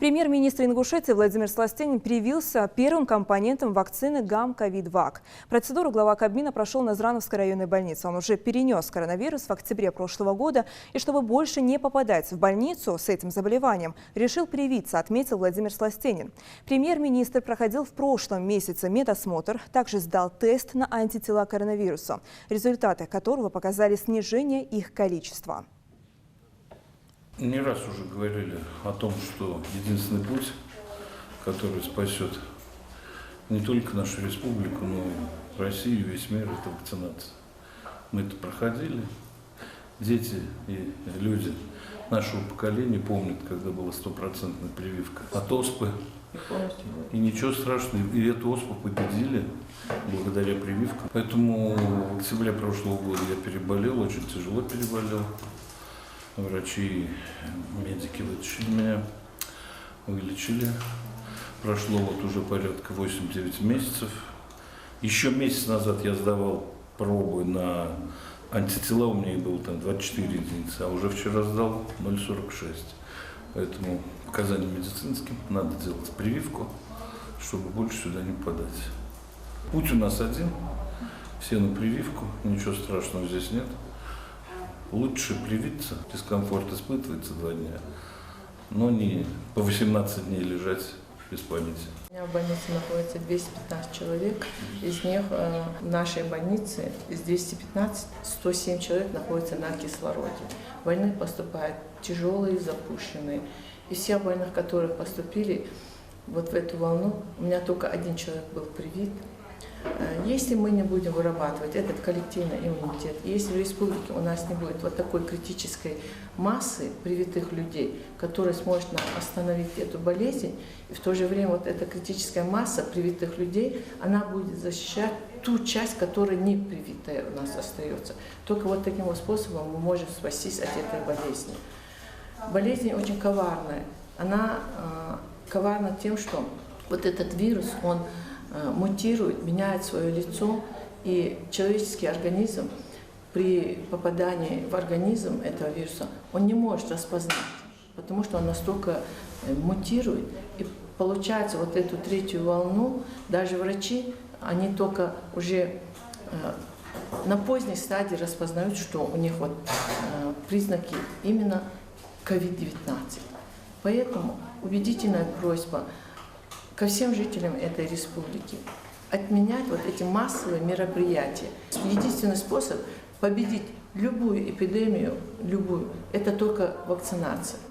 Премьер-министр Ингушетии Владимир Сластенин привился первым компонентом вакцины ГАМ-ковид-ВАК. Процедуру глава Кабмина прошел на Назрановской районной больнице. Он уже перенес коронавирус в октябре прошлого года. И чтобы больше не попадать в больницу с этим заболеванием, решил привиться, отметил Владимир Сластенин. Премьер-министр проходил в прошлом месяце медосмотр, также сдал тест на антитела к коронавирусу, результаты которого показали снижение их количества. Не раз уже говорили о том, что единственный путь, который спасет не только нашу республику, но и Россию, весь мир, это вакцинация. Мы это проходили. Дети и люди нашего поколения помнят, когда была стопроцентная прививка от оспы. И ничего страшного, и эту оспу победили благодаря прививкам. Поэтому в октябре прошлого года я переболел, очень тяжело переболел. Врачи, медики вытащили меня, вылечили. Прошло вот уже порядка 8-9 месяцев. Еще месяц назад я сдавал пробы на антитела, у меня их было там 24 единицы, а уже вчера сдал 0,46. Поэтому показаниям медицинским надо делать прививку, чтобы больше сюда не попадать. Путь у нас один, все на прививку, ничего страшного здесь нет. Лучше привиться, дискомфорт испытывается 2 дня, но не по 18 дней лежать без памяти. У меня в больнице находится 215 человек, из них в нашей больнице из 215 107 человек находятся на кислороде. Больные поступают тяжелые, запущенные. Из всех больных, которые поступили вот в эту волну, у меня только 1 человек был привит. Если мы не будем вырабатывать этот коллективный иммунитет, если в республике у нас не будет вот такой критической массы привитых людей, которая сможет остановить эту болезнь, и в то же время вот эта критическая масса привитых людей, она будет защищать ту часть, которая не привитая у нас остается. Только вот таким вот способом мы можем спастись от этой болезни. Болезнь очень коварная. Она коварна тем, что вот этот вирус, он мутирует, меняет свое лицо, и человеческий организм при попадании в организм этого вируса, он не может распознать, потому что он настолько мутирует, и получается вот эту 3-ю волну, даже врачи, они только уже на поздней стадии распознают, что у них вот признаки именно COVID-19. Поэтому убедительная просьба ко всем жителям этой республики отменять вот эти массовые мероприятия. Единственный способ победить любую эпидемию, это только вакцинация.